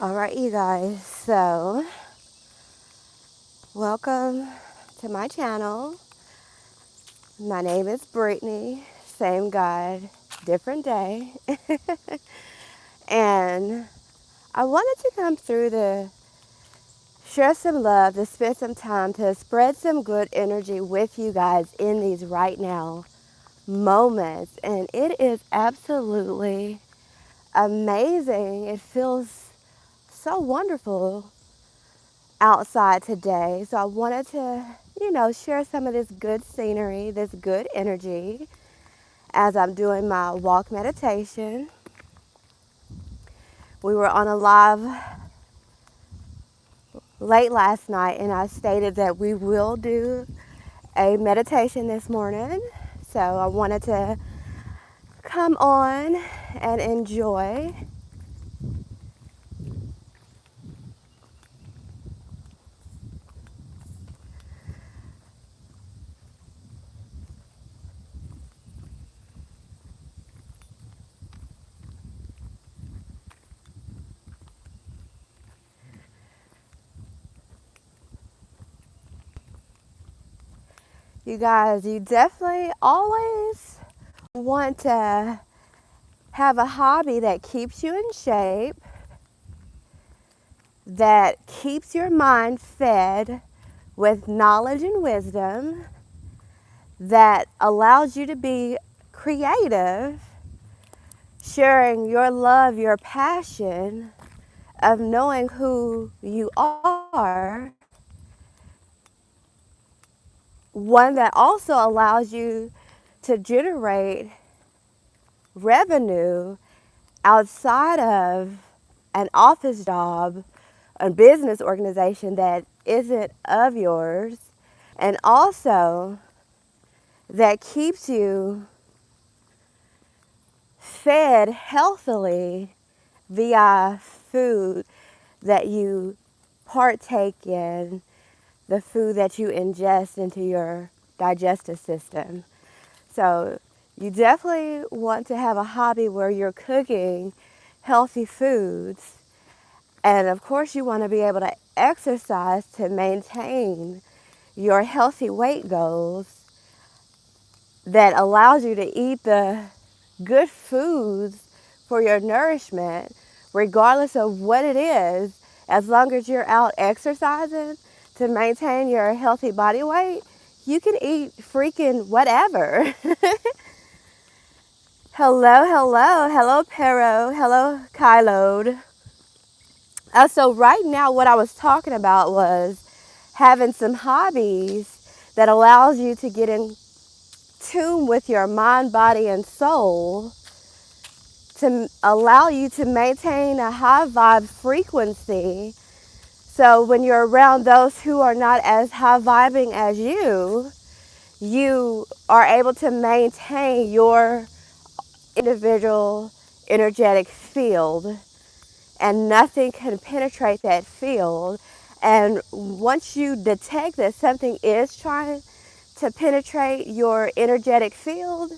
Alright, you guys, so welcome to my channel. My name is Brittany, same God, different day. And I wanted to come through to share some love, to spend some time, to spread some good energy with you guys in these right now moments. And it is absolutely amazing. It feels so wonderful outside today. So I wanted to, share some of this good scenery, this good energy as I'm doing my walk meditation. We were on a live late last night and I stated that we will do a meditation this morning. So I wanted to come on and enjoy. You guys, you definitely always want to have a hobby that keeps you in shape, that keeps your mind fed with knowledge and wisdom, that allows you to be creative, sharing your love, your passion of knowing who you are, one that also allows you to generate revenue outside of an office job, a business organization that isn't of yours, and also that keeps you fed healthily via food that you partake in, the food that you ingest into your digestive system. So you definitely want to have a hobby where you're cooking healthy foods. And of course, you want to be able to exercise to maintain your healthy weight goals that allows you to eat the good foods for your nourishment, regardless of what it is, as long as you're out exercising to maintain your healthy body weight, you can eat freaking whatever. Hello, Pero, hello, Kylo. So right now what I was talking about was having some hobbies that allows you to get in tune with your mind, body, and soul to allow you to maintain a high vibe frequency. So when you're around those who are not as high vibing as you are able to maintain your individual energetic field and nothing can penetrate that field. And once you detect that something is trying to penetrate your energetic field,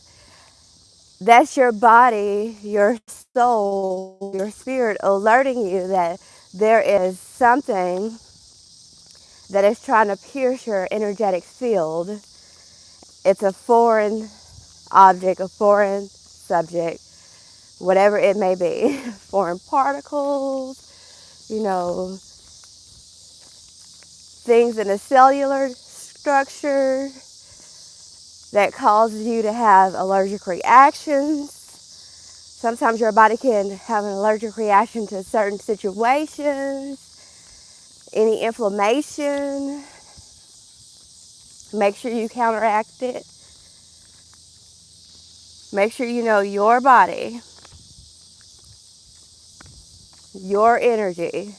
that's your body, your soul, your spirit alerting you that there is something that is trying to pierce your energetic field. It's a foreign object, a foreign subject, whatever it may be. Foreign particles, things in the cellular structure that cause you to have allergic reactions. Sometimes your body can have an allergic reaction to certain situations. Any inflammation, make sure you counteract it. Make sure you know your body, your energy.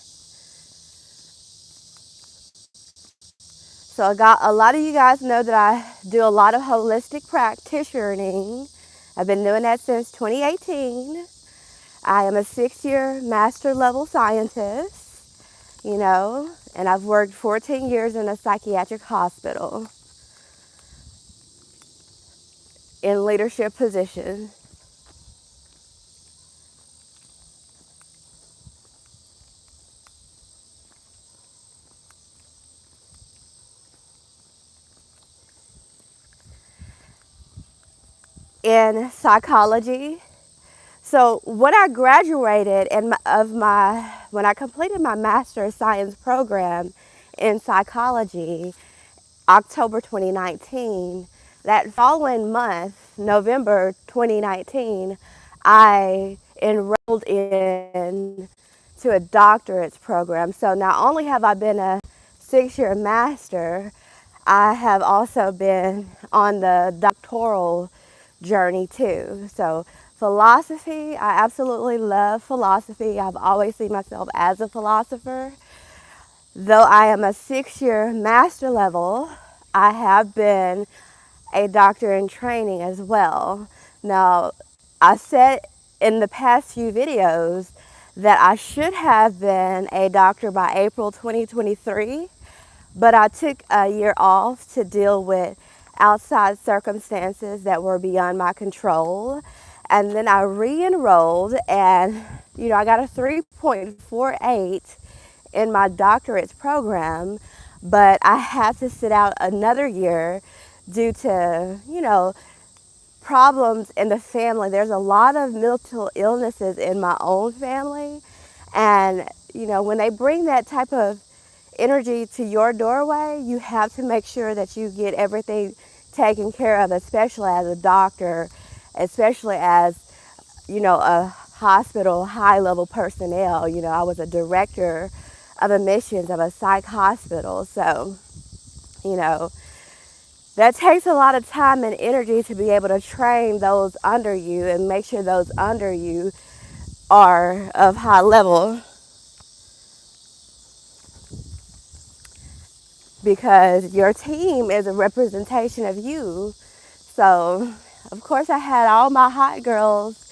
So I got a lot of you guys know that I do a lot of holistic practitioning. I've been doing that since 2018. I am a 6-year master level scientist, and I've worked 14 years in a psychiatric hospital in leadership positions. in psychology. So when I graduated when I completed my Master of Science program in psychology, October 2019, that following month, November 2019, I enrolled in to a doctorate program. So not only have I been a 6-year master, I have also been on the doctoral journey too. So philosophy, I absolutely love philosophy. I've always seen myself as a philosopher. Though I am a 6-year master level, I have been a doctor in training as well. Now, I said in the past few videos that I should have been a doctor by April 2023, but I took a year off to deal with outside circumstances that were beyond my control. And then I re-enrolled and, I got a 3.48 in my doctorate program, but I had to sit out another year due to, problems in the family. There's a lot of mental illnesses in my own family. And, when they bring that type of energy to your doorway, you have to make sure that you get everything taken care of, especially as a doctor, especially as, a hospital high level personnel. I was a director of admissions of a psych hospital. So, you know, that takes a lot of time and energy to be able to train those under you and make sure those under you are of high level, because your team is a representation of you. So, of course, I had all my hot girls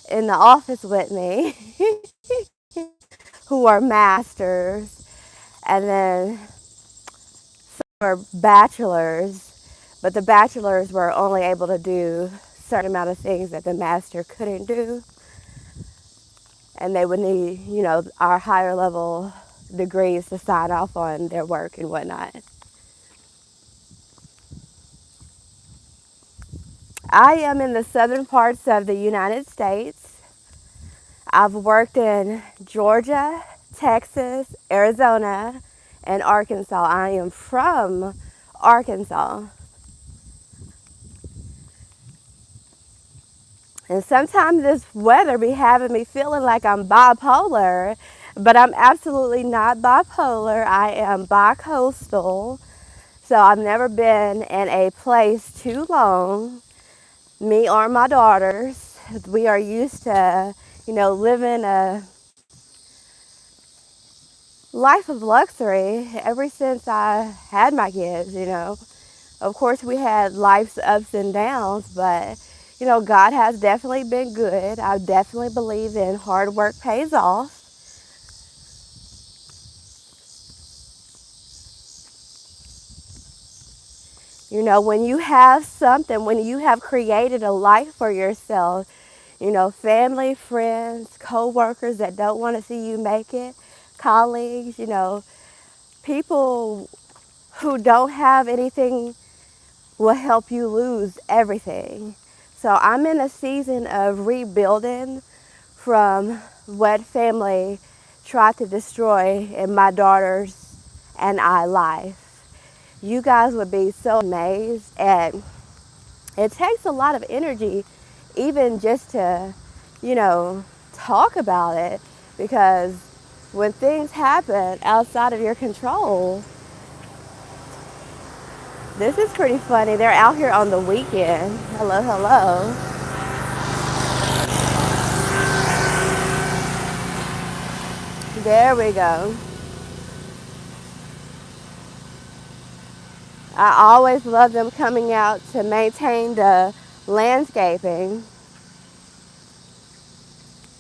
in the office with me who are masters, and then some are bachelors, but the bachelors were only able to do a certain amount of things that the master couldn't do, and they would need, our higher level degrees to sign off on their work and whatnot. I am in the southern parts of the United States. I've worked in Georgia, Texas, Arizona, and Arkansas. I am from Arkansas. And sometimes this weather be having me feeling like I'm bipolar, but I'm absolutely not bipolar. I am bi-coastal. So I've never been in a place too long. Me or my daughters, we are used to, living a life of luxury ever since I had my kids. Of course, we had life's ups and downs, but, God has definitely been good. I definitely believe in hard work pays off. When you have something, when you have created a life for yourself, family, friends, co-workers that don't want to see you make it, colleagues, people who don't have anything will help you lose everything. So I'm in a season of rebuilding from what family tried to destroy in my daughter's and I life. You guys would be so amazed, and it takes a lot of energy even just to, talk about it, because when things happen outside of your control, this is pretty funny. They're out here on the weekend. Hello, hello. There we go. I always love them coming out to maintain the landscaping.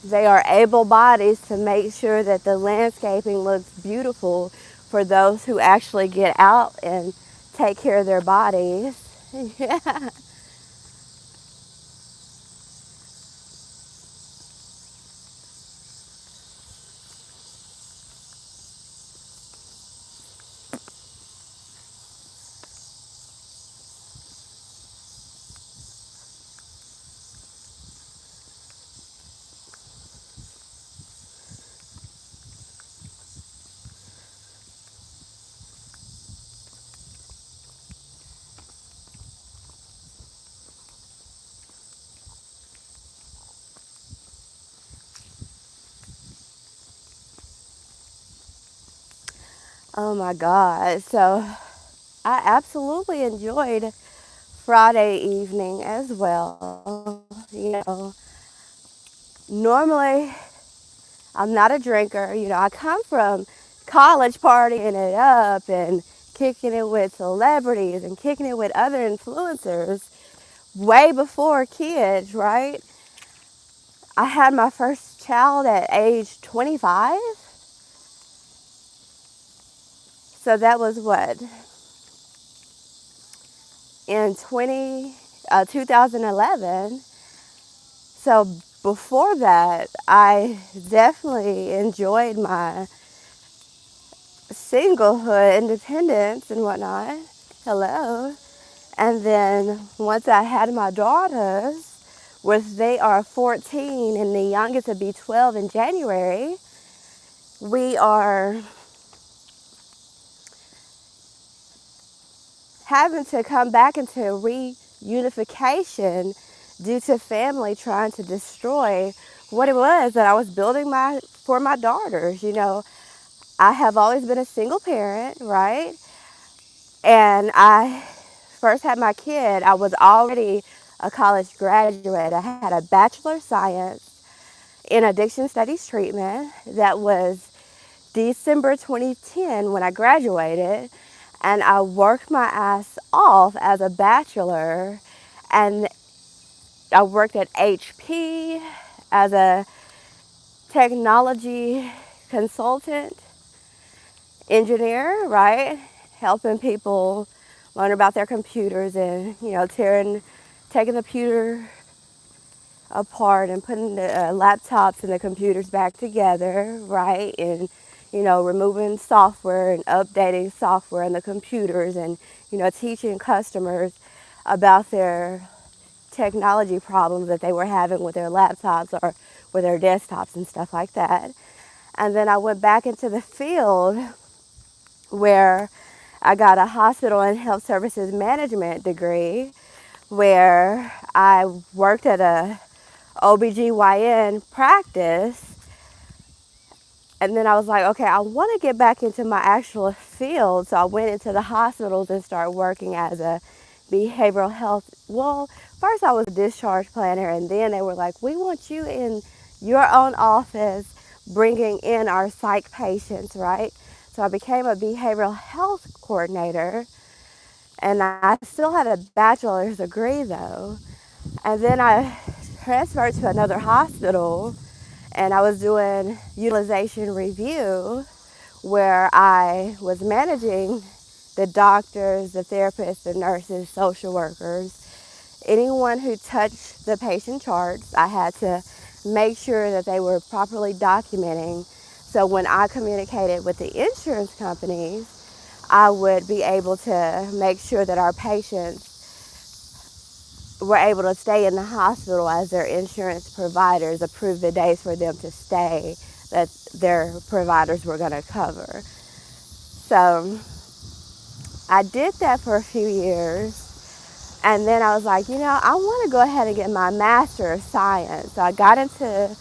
They are able bodies to make sure that the landscaping looks beautiful for those who actually get out and take care of their bodies. Yeah. Oh my God. So I absolutely enjoyed Friday evening as well. Normally I'm not a drinker. I come from college partying it up and kicking it with celebrities and kicking it with other influencers way before kids, right? I had my first child at age 25. So that was what? In 2011. So before that, I definitely enjoyed my singlehood, independence, and whatnot. Hello. And then once I had my daughters, which they are 14 and the youngest will be 12 in January, we are having to come back into reunification due to family trying to destroy what it was that I was building for my daughters. I have always been a single parent, right? And I first had my kid, I was already a college graduate. I had a Bachelor of Science in Addiction Studies Treatment. That was December 2010 when I graduated. And I worked my ass off as a bachelor. And I worked at HP as a technology consultant, engineer, right? Helping people learn about their computers and, taking the computer apart and putting the laptops and the computers back together, right? And, removing software and updating software in the computers and, teaching customers about their technology problems that they were having with their laptops or with their desktops and stuff like that. And then I went back into the field where I got a hospital and health services management degree, where I worked at a OBGYN practice. And then I was like, okay, I want to get back into my actual field. So I went into the hospitals and started working as a behavioral health. Well, first I was a discharge planner, and then they were like, we want you in your own office bringing in our psych patients, right? So I became a behavioral health coordinator, and I still had a bachelor's degree though. And then I transferred to another hospital, and I was doing utilization review where I was managing the doctors, the therapists, the nurses, social workers, anyone who touched the patient charts. I had to make sure that they were properly documenting. So when I communicated with the insurance companies, I would be able to make sure that our patients were able to stay in the hospital as their insurance providers approved the days for them to stay that their providers were going to cover. So I did that for a few years. And then I was like, I want to go ahead and get my Master of Science. So I got into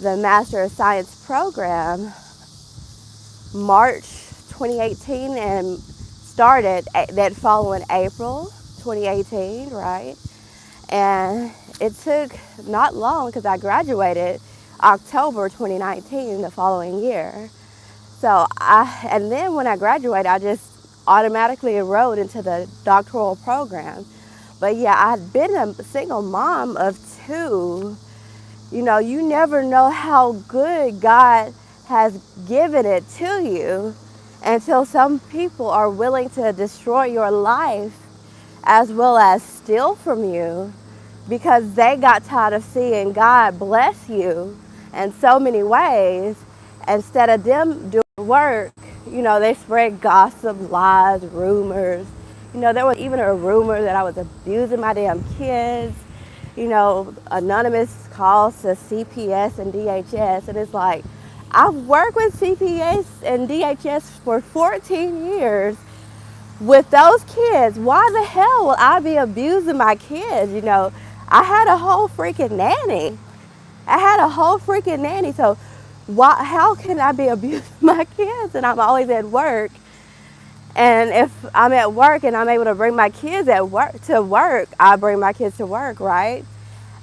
the Master of Science program March 2018 and started that following April 2018, right? And it took not long because I graduated October 2019, the following year. And then when I graduated, I just automatically enrolled into the doctoral program. But yeah, I had been a single mom of two. You never know how good God has given it to you until some people are willing to destroy your life as well as steal from you because they got tired of seeing God bless you in so many ways. Instead of them doing work, they spread gossip, lies, rumors. There was even a rumor that I was abusing my damn kids. Anonymous calls to CPS and DHS, and it's like, I've worked with CPS and DHS for 14 years with those kids. Why the hell will I be abusing my kids? I had a whole freaking nanny. So how can I be abusing my kids and I'm always at work? And if I'm at work and I'm able to bring my kids to work, I bring my kids to work, right?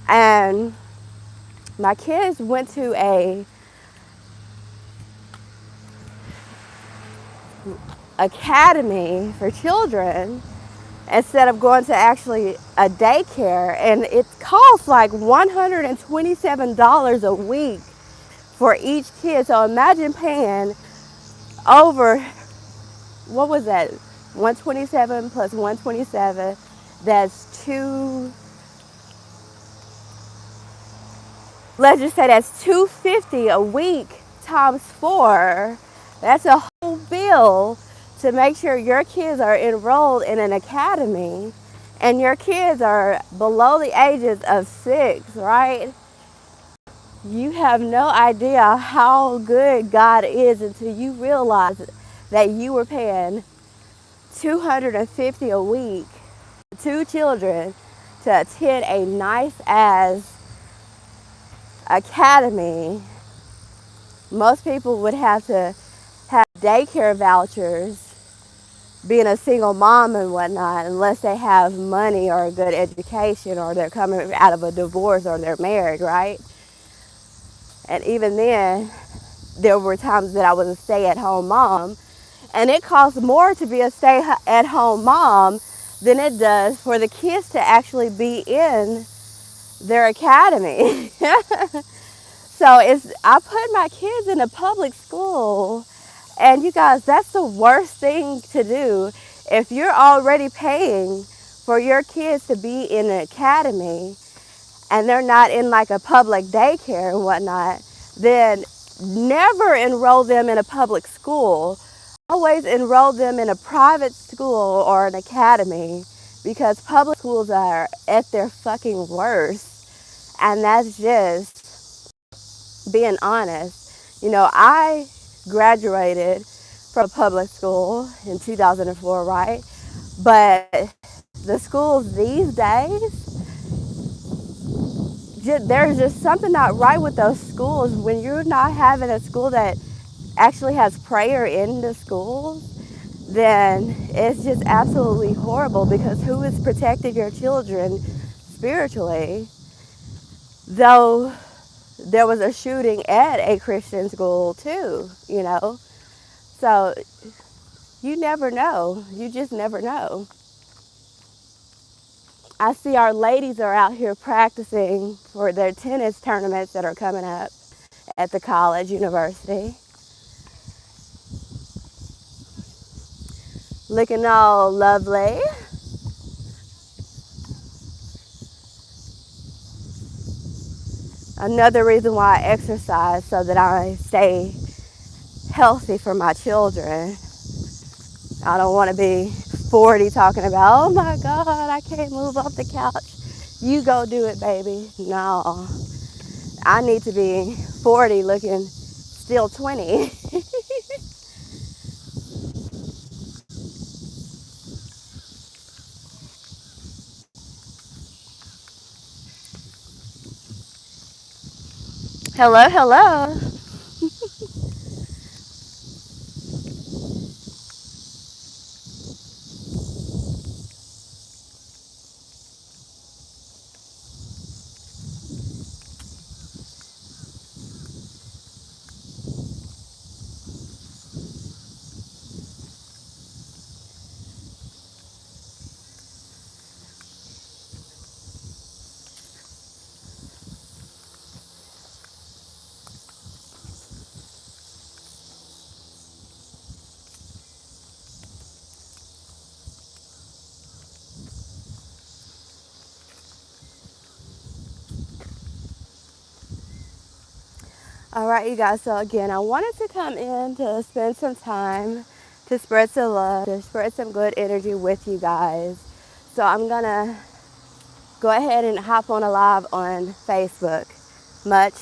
And my kids went to a academy for children instead of going to actually a daycare, and it costs like $127 a week for each kid. So imagine paying over, what was that, 127 plus 127, that's two, let's just say that's 250 a week times 4. That's a whole bill to make sure your kids are enrolled in an academy and your kids are below the ages of 6, right? You have no idea how good God is until you realize that you were paying $250 a week for 2 children to attend a nice ass academy. Most people would have to have daycare vouchers, being a single mom and whatnot, unless they have money or a good education or they're coming out of a divorce or they're married, right? And even then, there were times that I was a stay-at-home mom, and it costs more to be a stay-at-home mom than it does for the kids to actually be in their academy. So I put my kids in a public school, and you guys, that's the worst thing to do. If you're already paying for your kids to be in an academy and they're not in like a public daycare and whatnot, then never enroll them in a public school. Always enroll them in a private school or an academy, because public schools are at their fucking worst. And that's just being honest. You know, I graduated from public school in 2004, right? But the schools these days, there's just something not right with those schools. When you're not having a school that actually has prayer in the schools, then it's just absolutely horrible, because who is protecting your children spiritually? Though there was a shooting at a Christian school too, you know? So you never know. You just never know. I see our ladies are out here practicing for their tennis tournaments that are coming up at the college, university. Looking all lovely. Another reason why I exercise, so that I stay healthy for my children. I don't want to be 40 talking about, oh my God, I can't move off the couch. You go do it, baby. No, I need to be 40 looking still 20. Hello, hello. All right, you guys. So again, I wanted to come in to spend some time, to spread some love, to spread some good energy with you guys. So I'm gonna go ahead and hop on a live on Facebook. Much